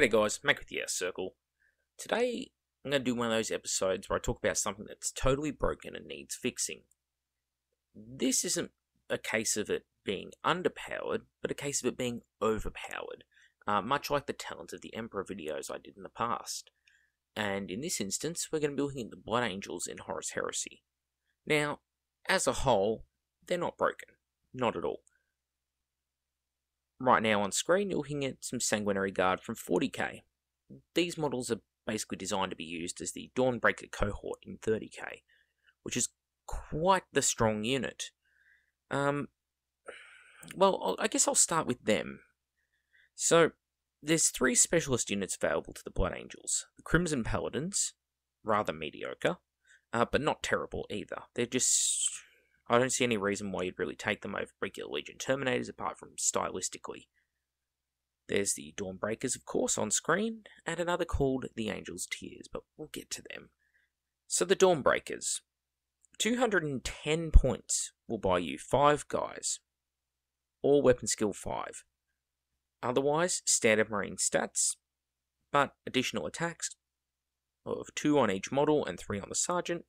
G'day guys, Mac with the Circle. Today I'm going to do one of those episodes where I talk about something that's totally broken and needs fixing. This isn't a case of it being underpowered, but a case of it being overpowered, much like the Talent of the Emperor videos I did in the past. And in this instance, we're going to be looking at the Blood Angels in Horus Heresy. Now, as a whole, they're not broken. Not at all. Right now on screen, you're looking at some Sanguinary Guard from 40k. These models are basically designed to be used as the Dawnbreaker cohort in 30k, which is quite the strong unit. Well, I guess I'll start with them. So, there's 3 specialist units available to the Blood Angels. The Crimson Paladins, rather mediocre, but not terrible either. They're just... I don't see any reason why you'd really take them over regular Legion Terminators apart from stylistically. There's the Dawnbreakers, of course, on screen, and another called the Angel's Tears, but we'll get to them. So the Dawnbreakers. 210 points will buy you 5 guys. All weapon skill 5. Otherwise, standard marine stats, but additional attacks of 2 on each model and 3 on the Sergeant,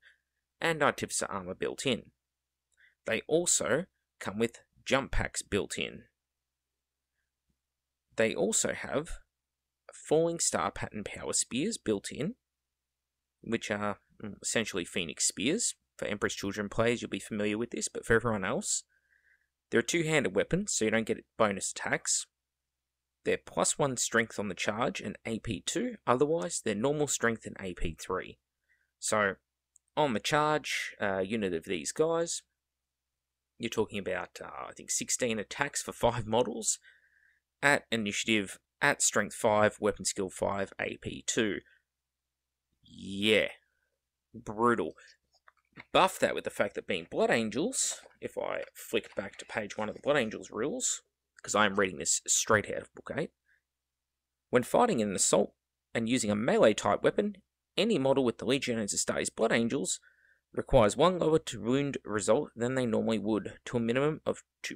and Artificer armor built in. They also come with jump packs built in. They also have Falling Star Pattern Power Spears built in, which are essentially Phoenix Spears. For Empress Children players, you'll be familiar with this, but for everyone else, they're a 2-handed weapon, so you don't get bonus attacks. They're +1 strength on the charge and AP 2, otherwise they're normal strength and AP 3. So, on the charge, unit of these guys, you're talking about, I think, 16 attacks for 5 models. At initiative, at strength 5, weapon skill 5, AP 2. Yeah. Brutal. Buff that with the fact that being Blood Angels, if I flick back to page 1 of the Blood Angels rules, because I am reading this straight out of Book 8, when fighting in an assault and using a melee type weapon, any model with the Legionnaires Astartes Blood Angels requires 1 lower to wound result than they normally would, to a minimum of 2+.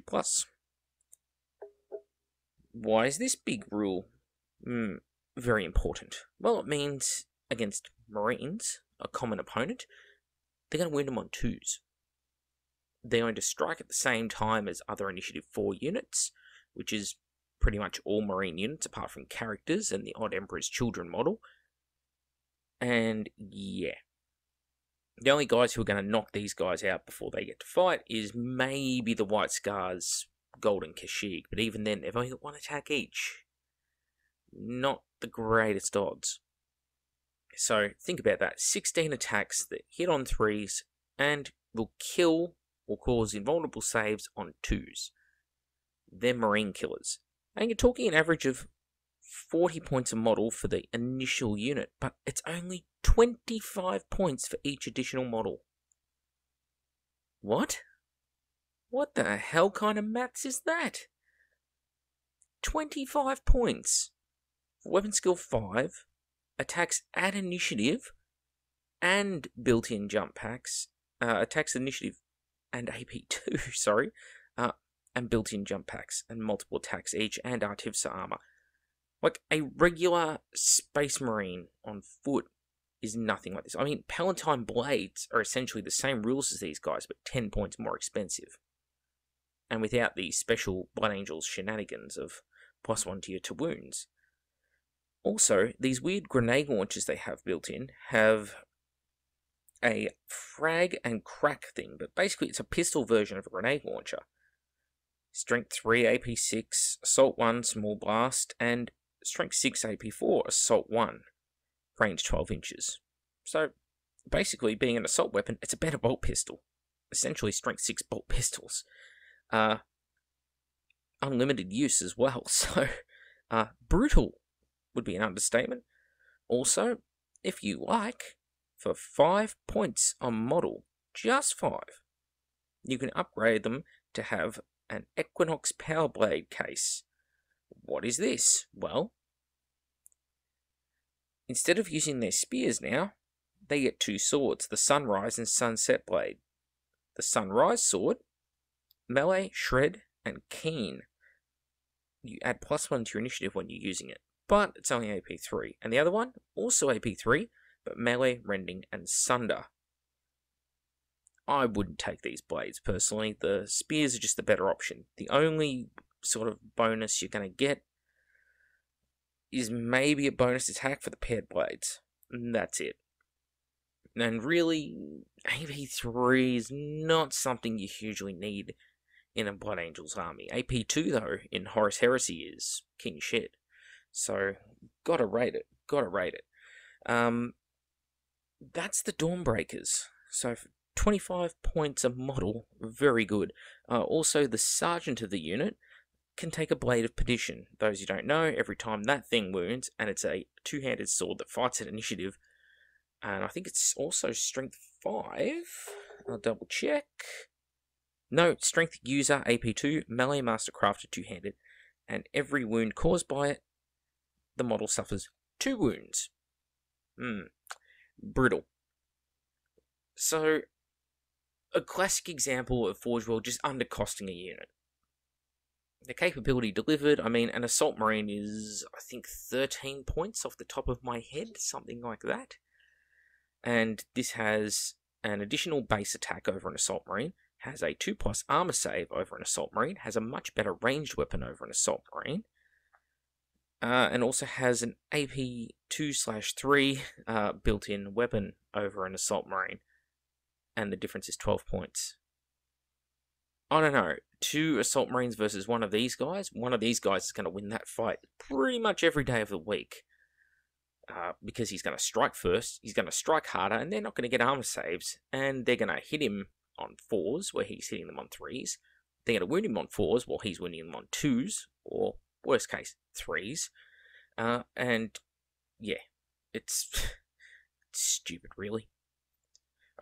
Why is this big rule very important? Well, it means against Marines, a common opponent, they're going to wound them on 2s. They're going to strike at the same time as other Initiative 4 units, which is pretty much all Marine units apart from characters and the odd Emperor's Children model. And yeah. The only guys who are going to knock these guys out before they get to fight is maybe the White Scars, Golden Kashyyyk, but even then, they've only got 1 attack each. Not the greatest odds. So, think about that. 16 attacks that hit on 3s and will kill or cause invulnerable saves on 2s. They're Marine killers. And you're talking an average of 40 points a model for the initial unit, but it's only 25 points for each additional model. What? What the hell kind of maths is that? 25 points for weapon skill 5, attacks at initiative, and built-in jump packs, attacks initiative and AP2, sorry, and built-in jump packs, and multiple attacks each, and Artificer armor. Like, a regular Space Marine on foot is nothing like this. I mean, Palatine Blades are essentially the same rules as these guys, but 10 points more expensive. And without the special Blood Angels shenanigans of +1 to wounds. Also, these weird grenade launchers they have built in have a frag and crack thing, but basically it's a pistol version of a grenade launcher. Strength 3, AP 6, Assault 1, Small Blast, and Strength 6, AP 4, Assault 1, range 12 inches. So, basically, being an assault weapon, it's a better bolt pistol. Essentially, Strength 6 bolt pistols. Unlimited use as well, so brutal would be an understatement. Also, if you like, for 5 points on model, just 5, you can upgrade them to have an Equinox Power Blade case. What is this? Well, instead of using their spears now, they get 2 swords, the Sunrise and Sunset Blade. The Sunrise sword, melee, shred, and keen. You add +1 to your initiative when you're using it. but it's only AP3. And the other one, also AP3, but melee, rending, and sunder. I wouldn't take these blades, personally. The spears are just the better option. The only sort of bonus you're going to get is maybe a bonus attack for the paired blades. And that's it. And really, AP3 is not something you hugely need in a Blood Angels army. AP2, though, in Horus Heresy is king shit. So, gotta rate it. That's the Dawnbreakers. So, 25 points a model, very good. Also, the sergeant of the unit can take a Blade of Perdition. Those who don't know, every time that thing wounds, and it's a two-handed sword that fights at initiative, and I think it's also Strength 5. I'll double check. No, Strength User, AP2, Melee Mastercrafted two-handed, and every wound caused by it, the model suffers 2 wounds. Brutal. So, a classic example of Forge World just undercosting a unit. The capability delivered, I mean, an Assault Marine is, I think, 13 points off the top of my head, something like that. And this has an additional base attack over an Assault Marine, has a 2+ armor save over an Assault Marine, has a much better ranged weapon over an Assault Marine, and also has an AP 2/3 built-in weapon over an Assault Marine. And the difference is 12 points. I don't know, 2 Assault Marines versus one of these guys is going to win that fight pretty much every day of the week. Because he's going to strike first, he's going to strike harder, and they're not going to get armor saves, and they're going to hit him on 4s, where he's hitting them on 3s. They're going to wound him on 4s, while he's wounding them on 2s, or, worst case, 3s. And, yeah, it's stupid, really.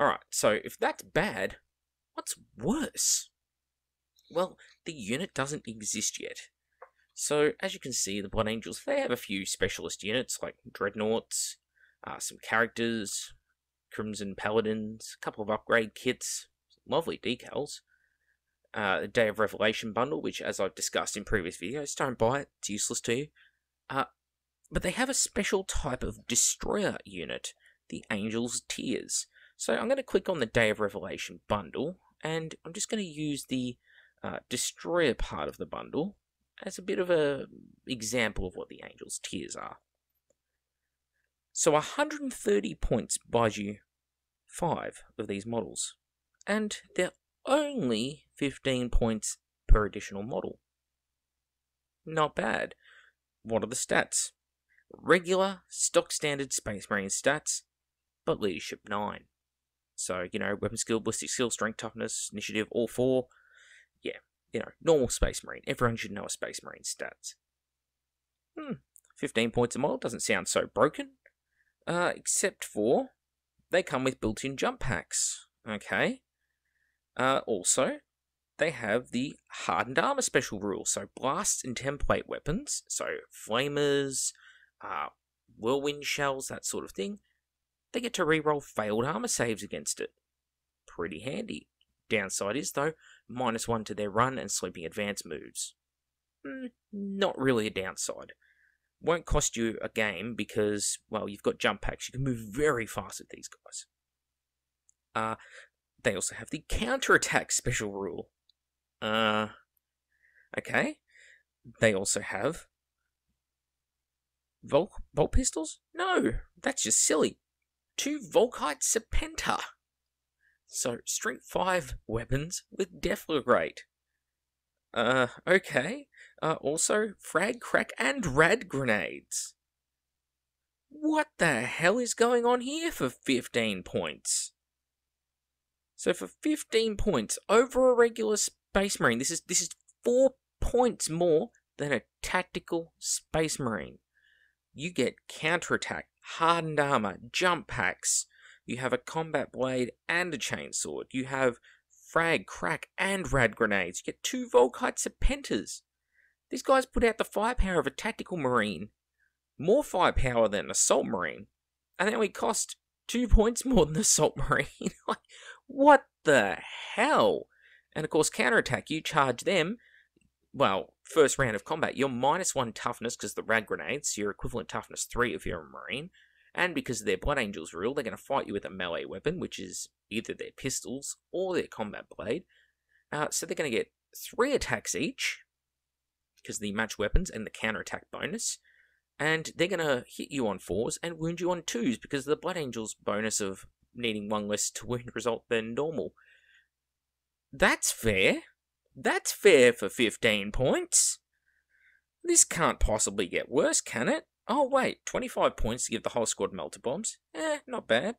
Alright, so if that's bad, what's worse? Well, the unit doesn't exist yet. So, as you can see, the Blood Angels, they have a few specialist units, like Dreadnoughts, some characters, Crimson Paladins, a couple of upgrade kits, lovely decals, the Day of Revelation bundle, which, as I've discussed in previous videos, don't buy it, it's useless to you. But they have a special type of Destroyer unit, the Angels Tears. So I'm going to click on the Day of Revelation bundle, and I'm just going to use the Destroyer part of the bundle as a bit of an example of what the Angels Tears are. So 130 points buys you 5 of these models, and they're only 15 points per additional model. Not bad. What are the stats? Regular, stock standard Space Marine stats, but Leadership 9. So, weapon skill, ballistic skill, strength, toughness, initiative, all 4. Yeah, normal Space Marine. Everyone should know a Space Marine stats. 15 points a model doesn't sound so broken. Except for, they come with built-in jump packs. Okay. Also, they have the hardened armor special rule. So, blasts and template weapons, so flamers, whirlwind shells, that sort of thing, they get to reroll failed armor saves against it. Pretty handy. Downside is, though, -1 to their run and sleeping advance moves. Not really a downside. Won't cost you a game because, well, you've got jump packs. You can move very fast with these guys. They also have the counterattack special rule. Okay. They also have Bolt pistols? No, that's just silly. 2 Volkite Serpenta. So, Strength 5 weapons with Deflagrate. Okay. Also, Frag, Crack, and Rad Grenades. What the hell is going on here for 15 points? So, for 15 points over a regular Space Marine, this is 4 points more than a tactical Space Marine. You get counterattack, hardened armor, jump packs. You have a combat blade and a chainsword. You have frag, crack, and rad grenades. You get 2 Volkite Serpentas. These guys put out the firepower of a tactical marine. More firepower than an assault marine. And they only cost 2 points more than the assault marine. Like, what the hell? And of course, counterattack, you charge them. well, first round of combat, you're -1 toughness because the rad grenades, your equivalent toughness 3 if you're a Marine, and because of their Blood Angels rule, they're going to fight you with a melee weapon, which is either their pistols or their combat blade. So they're going to get 3 attacks each, because the match weapons and the counter-attack bonus, and they're going to hit you on 4s and wound you on 2s, because of the Blood Angels bonus of needing 1 less to wound result than normal. That's fair. That's fair for 15 points. This can't possibly get worse, can it? Oh wait, 25 points to give the whole squad melter bombs. Not bad.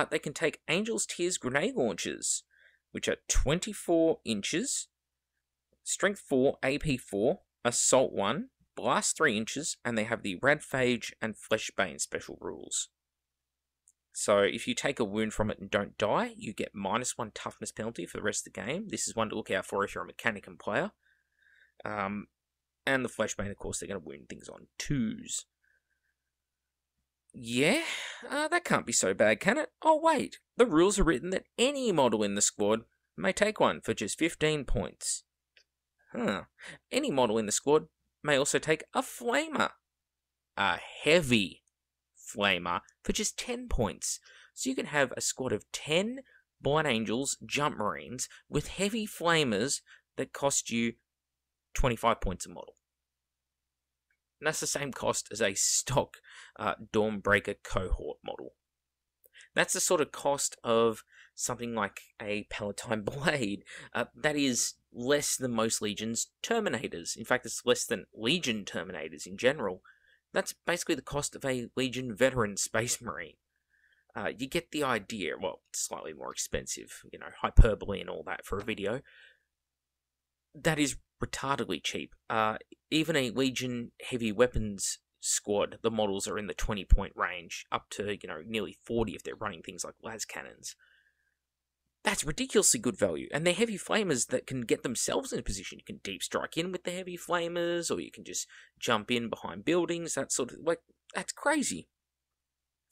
They can take Angel's Tears grenade launchers, which are 24 inches, strength 4, AP 4, assault 1, blast 3 inches, and they have the Radphage and Fleshbane special rules. So if you take a wound from it and don't die, you get -1 toughness penalty for the rest of the game. This is one to look out for if you're a Mechanicum player. And the Fleshbane, of course, they're going to wound things on 2s. Yeah, that can't be so bad, can it? Oh wait, the rules are written that any model in the squad may take one for just 15 points. Any model in the squad may also take a Flamer. A heavy Flamer for just 10 points. So you can have a squad of 10 Blood Angels Jump Marines with heavy Flamers that cost you 25 points a model. And that's the same cost as a stock Dawnbreaker cohort model. That's the sort of cost of something like a Palatine Blade. That is less than most Legion's Terminators. In fact, it's less than Legion Terminators in general. That's basically the cost of a Legion Veteran Space Marine. You get the idea. Well, it's slightly more expensive, hyperbole and all that for a video. That is retardedly cheap. Even a Legion heavy weapons squad, the models are in the 20-point range, up to, nearly 40 if they're running things like las cannons. That's ridiculously good value, and they're heavy flamers that can get themselves in a position. You can deep strike in with the heavy flamers, or you can just jump in behind buildings, that sort of, that's crazy.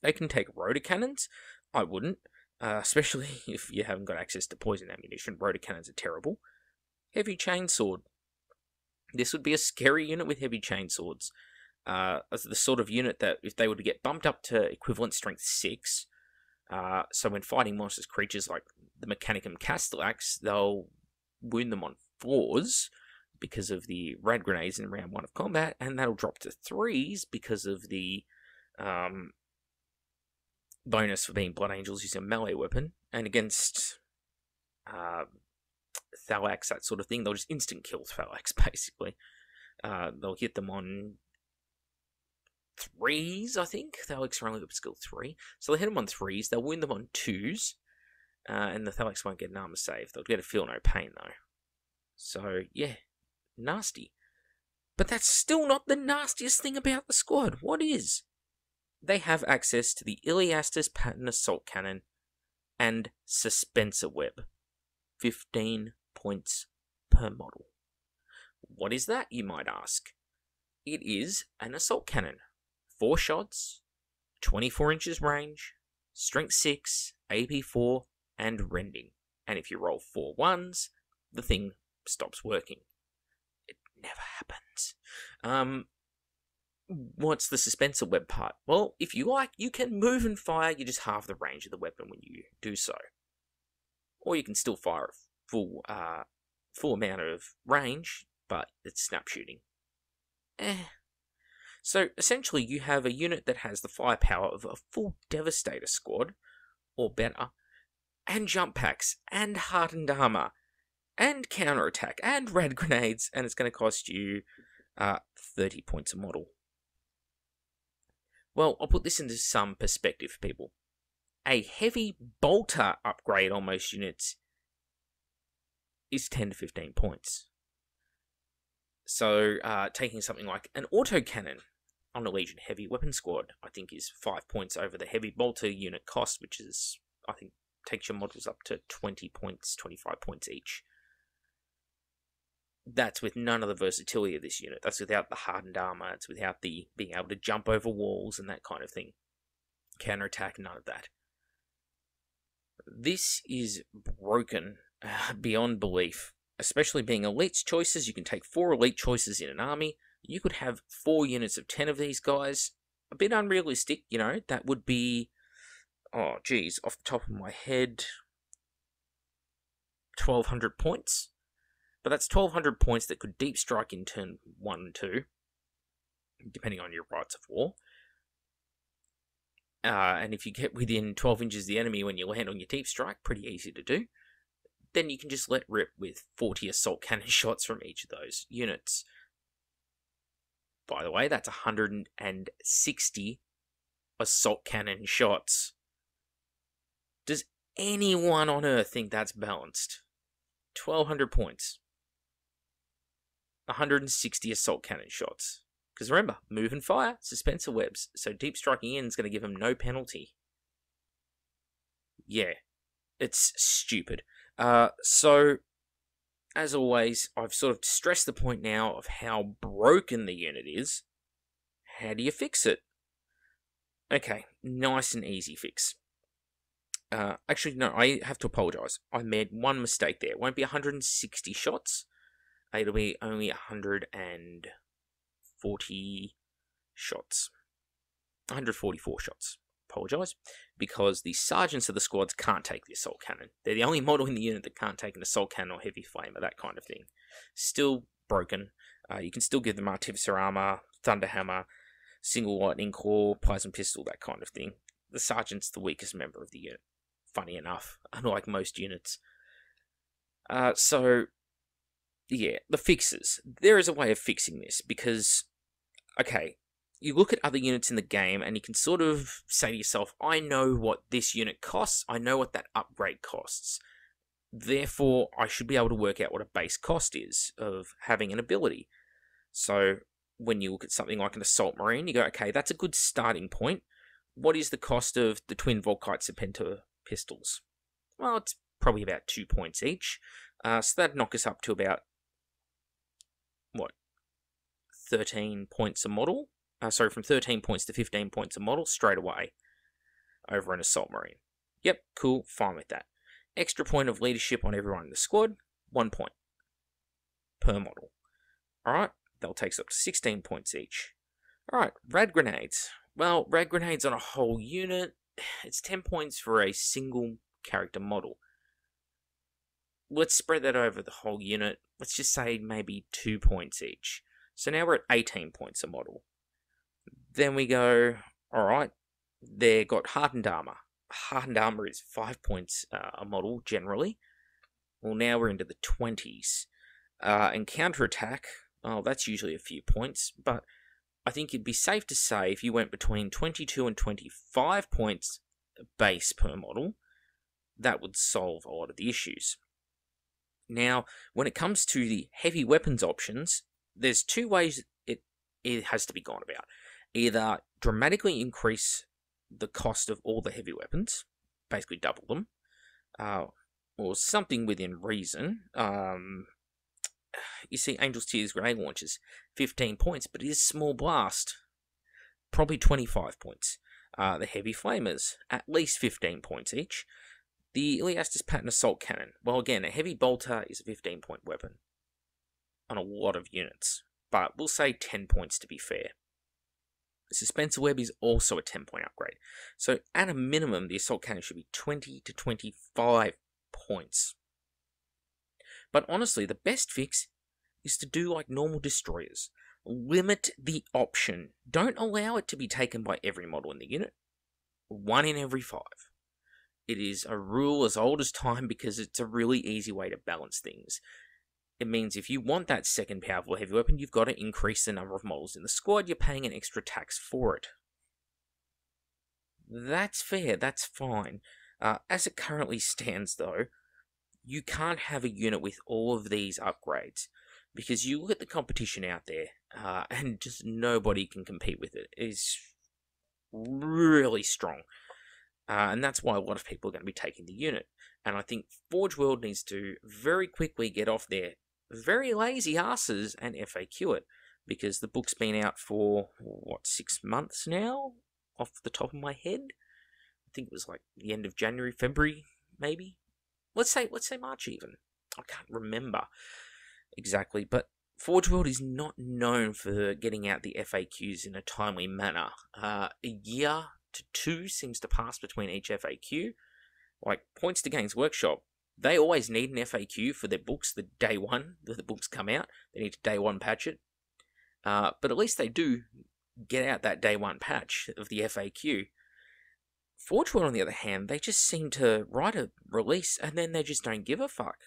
They can take rotor cannons. I wouldn't, especially if you haven't got access to poison ammunition. Rotor cannons are terrible. Heavy chainsword. This would be a scary unit with heavy chainswords. As the sort of unit that, if they were to get bumped up to equivalent strength 6, so when fighting monstrous creatures like the Mechanicum Castellax, they'll wound them on 4s because of the rad grenades in round 1 of combat, and that'll drop to 3s because of the bonus for being Blood Angels using a melee weapon, and against Thalax, that sort of thing, they'll just instant kill Thalax, basically. They'll hit them on 3s, I think. Thalax are only up skill 3. So they'll hit them on 3s, they'll wound them on 2s, and the Thalax won't get an armor save. They'll get a feel no pain, though. So, yeah, nasty. But that's still not the nastiest thing about the squad. What is? They have access to the Iliastus Pattern Assault Cannon and Suspensor Web. 15 points per model. What is that, you might ask? It is an assault cannon. 4 shots, 24 inches range, strength 6, AP 4, and rending. And if you roll 4 1s, the thing stops working. It never happens. What's the Suspensor Web part? Well, if you like, you can move and fire. You just halve the range of the weapon when you do so. Or you can still fire a full amount of range, but it's snap shooting. So essentially you have a unit that has the firepower of a full Devastator squad, or better, and jump packs, and hardened armor, and counterattack, and rad grenades, and it's going to cost you 30 points a model. Well, I'll put this into some perspective for people. A heavy bolter upgrade on most units is 10 to 15 points. So, taking something like an autocannon on a Legion heavy weapon squad, I think is 5 points over the heavy bolter unit cost, which is, I think, takes your models up to 20 points, 25 points each. That's with none of the versatility of this unit. That's without the hardened armor. It's without the being able to jump over walls and that kind of thing. Counterattack, none of that. This is broken beyond belief. especially being elite choices. You can take 4 elite choices in an army. You could have 4 units of 10 of these guys. A bit unrealistic, you know. That would be, oh geez, off the top of my head, 1,200 points. But that's 1,200 points that could deep strike in turn 1 and 2, depending on your rights of war. And if you get within 12 inches of the enemy when you land on your deep strike, pretty easy to do, then you can just let rip with 40 assault cannon shots from each of those units. By the way, that's 160 assault cannon shots. Does anyone on Earth think that's balanced? 1,200 points. 160 assault cannon shots. Because remember, move and fire, suspensor webs, so deep striking in is going to give them no penalty. Yeah, it's stupid. So, as always, I've sort of stressed the point now of how broken the unit is. How do you fix it? Okay, nice and easy fix. Actually, no, I have to apologise. I made one mistake there. It won't be 160 shots. It'll be only 140 shots. 144 shots. Apologise. Because the sergeants of the squads can't take the assault cannon. They're the only model in the unit that can't take an assault cannon or heavy flamer, that kind of thing. Still broken. You can still give them artificer armour, thunderhammer, single lightning claw, plasma pistol, that kind of thing. The sergeant's the weakest member of the unit. Funny enough, unlike most units. So, yeah, the fixes. There is a way of fixing this, because, okay, you look at other units in the game, and you can sort of say to yourself, I know what this unit costs, I know what that upgrade costs. Therefore, I should be able to work out what a base cost is of having an ability. So, when you look at something like an Assault Marine, you go, okay, that's a good starting point. What is the cost of the Twin Volkite Serpenter pistols? Well, it's probably about 2 points each. So that'd knock us up to about, 13 points a model? From 13 points to 15 points a model straight away over an Assault Marine. Yep, cool, fine with that. Extra point of leadership on everyone in the squad, 1 point per model. Alright, that'll take us up to 16 points each. Alright, rad grenades. Well, rad grenades on a whole unit, it's 10 points for a single character model. Let's spread that over the whole unit. Let's just say maybe 2 points each. So now we're at 18 points a model. Then we go, alright, they got hardened armor. Hardened armor is 5 points a model, generally. Well, now we're into the 20s. And counterattack, well, that's usually a few points, but I think it'd be safe to say if you went between 22 and 25 points base per model, that would solve a lot of the issues. Now, when it comes to the heavy weapons options, there's 2 ways it has to be gone about. Either dramatically increase the cost of all the heavy weapons, basically double them, or something within reason. You see, Angel's Tears grenade launchers, 15 points, but it is small blast, probably 25 points. The heavy flamers, at least 15 points each. The Iliastus Pattern Assault Cannon, well again, a heavy bolter is a 15-point weapon on a lot of units, but we'll say 10 points to be fair. The Suspensor Web is also a 10-point upgrade, so at a minimum, the Assault Cannon should be 20 to 25 points. But honestly, the best fix is to do like normal destroyers. Limit the option. Don't allow it to be taken by every model in the unit. 1 in every 5. It is a rule as old as time because it's a really easy way to balance things. It means if you want that second powerful heavy weapon, you've got to increase the number of models in the squad. You're paying an extra tax for it. That's fair, that's fine. As it currently stands, though, you can't have a unit with all of these upgrades because you look at the competition out there and just nobody can compete with it. It's really strong. And that's why a lot of people are going to be taking the unit. And I think Forge World needs to very quickly get off their very lazy asses and FAQ it. Because the book's been out for, 6 months now? Off the top of my head? I think it was like the end of January, February, maybe? Let's say March even. I can't remember exactly, but Forge World is not known for getting out the FAQs in a timely manner. A year to two seems to pass between each FAQ. Like Points to Games Workshop, they always need an FAQ for their books the day one that the books come out. They need to day one patch it. But at least they do get out that day one patch of the FAQ. Forge World, on the other hand, they just seem to write a release and then they just don't give a fuck.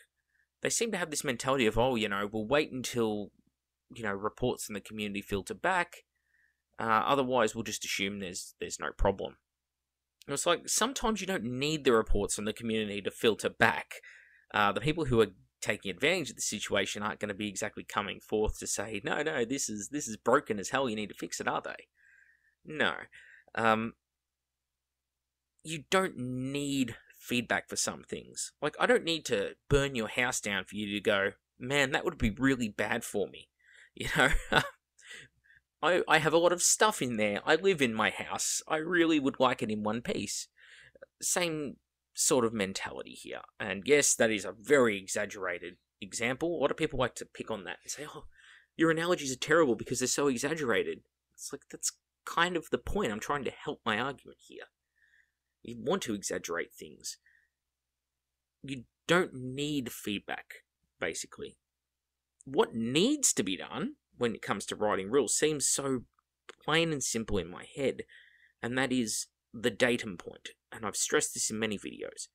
They seem to have this mentality of, oh, we'll wait until, reports from the community filter back. Otherwise, we'll just assume there's no problem. And it's like, sometimes you don't need the reports from the community to filter back. The people who are taking advantage of the situation aren't going to be exactly coming forth to say, no, this is broken as hell, you need to fix it, are they? No. You don't need feedback for some things. Like, I don't need to burn your house down for you to go, man, that would be really bad for me. I have a lot of stuff in there. I live in my house. I really would like it in one piece. Same sort of mentality here. And yes, that is a very exaggerated example. A lot of people like to pick on that and say, oh, your analogies are terrible because they're so exaggerated. It's like, that's kind of the point. I'm trying to help my argument here. You want to exaggerate things. You don't need feedback, basically. What needs to be done when it comes to writing rules seems so plain and simple in my head, and that is the datum point. And I've stressed this in many videos.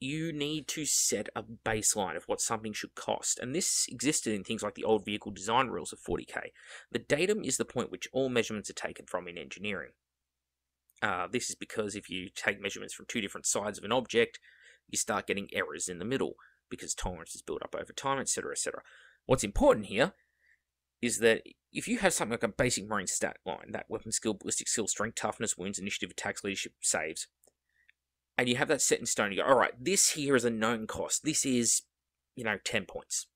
You need to set a baseline of what something should cost, and this existed in things like the old vehicle design rules of 40k. The datum is the point which all measurements are taken from in engineering. This is because if you take measurements from two different sides of an object, you start getting errors in the middle because tolerance is built up over time, etc., etc. What's important here is that if you have something like a basic marine stat line, that weapon skill, ballistic skill, strength, toughness, wounds, initiative, attacks, leadership, saves, and you have that set in stone, you go, all right, this here is a known cost. This is, 10 points.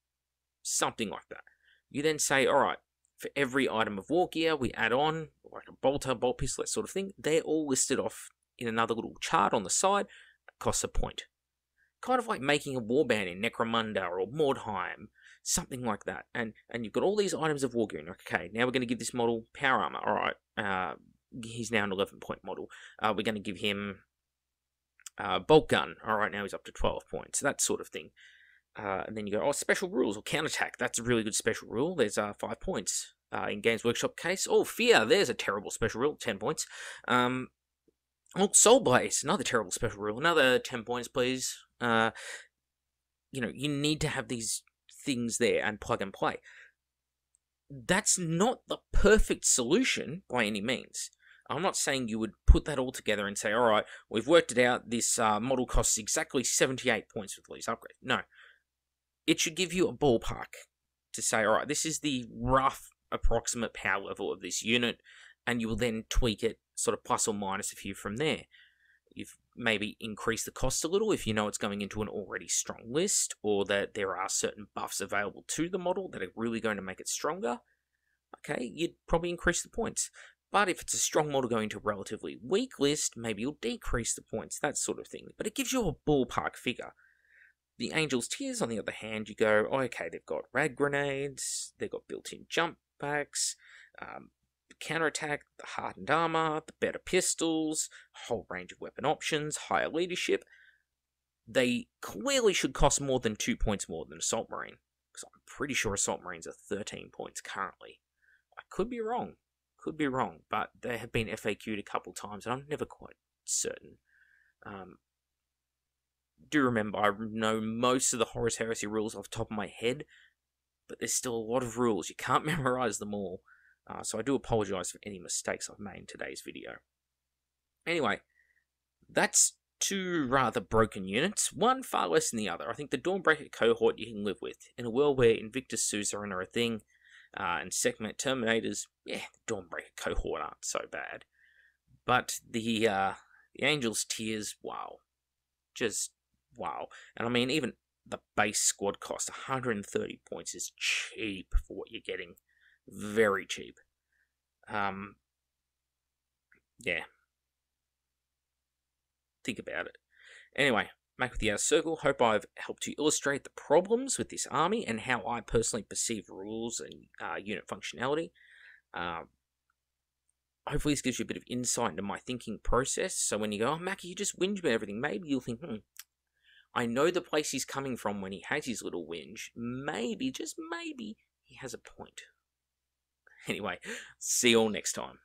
Something like that. You then say, all right, for every item of war gear we add on, like a bolter, bolt pistol, that sort of thing, they're all listed off in another little chart on the side. It costs a point. Kind of like making a warband in Necromunda or Mordheim, something like that. And you've got all these items of war gear. And okay, now we're going to give this model power armor. All right, he's now an 11-point model. We're going to give him bolt gun. All right, now he's up to 12 points. That sort of thing. And then you go, oh, special rules or counterattack. That's a really good special rule. There's 5 points. In Games Workshop case, oh, fear. There's a terrible special rule. 10 points. Oh, Soul Blaze. Another terrible special rule. Another 10 points, please. You need to have these things there and plug and play. That's not the perfect solution by any means. I'm not saying you would put that all together and say, all right, we've worked it out. This model costs exactly 78 points with these upgrades. No. It should give you a ballpark to say, all right, this is the rough approximate power level of this unit, and you will then tweak it sort of plus or minus a few from there. You've maybe increased the cost a little if you know it's going into an already strong list, or that there are certain buffs available to the model that are really going to make it stronger. Okay, you'd probably increase the points. But if it's a strong model going to a relatively weak list, maybe you'll decrease the points, that sort of thing. But it gives you a ballpark figure. The Angel's Tears, on the other hand, you go, oh, okay, they've got rad grenades, they've got built-in jump packs, counterattack, the hardened armor, the better pistols, a whole range of weapon options, higher leadership. They clearly should cost more than 2 points more than Assault Marine, because I'm pretty sure Assault Marines are 13 points currently. I could be wrong, but they have been FAQ'd a couple times, and I'm never quite certain. Do remember, I know most of the Horus Heresy rules off the top of my head, but there's still a lot of rules. You can't memorize them all. So I do apologize for any mistakes I've made in today's video. Anyway, that's 2 rather broken units, one far less than the other. I think the Dawnbreaker cohort you can live with. In a world where Invictus Suzerain are a thing, and Sekhmet Terminators, the Dawnbreaker cohort aren't so bad. But the Angel's Tears, wow. Just wow. And I mean, even the base squad cost, 130 points, is cheap for what you're getting. Very cheap. Yeah. Think about it. Anyway, Make with the outer circle. Hope I've helped to illustrate the problems with this army and how I personally perceive rules and unit functionality. Hopefully this gives you a bit of insight into my thinking process. So when you go, oh, Mackie, you just whinge about everything, maybe you'll think, I know the place he's coming from when he has his little whinge. Maybe, just maybe, he has a point. Anyway, see you all next time.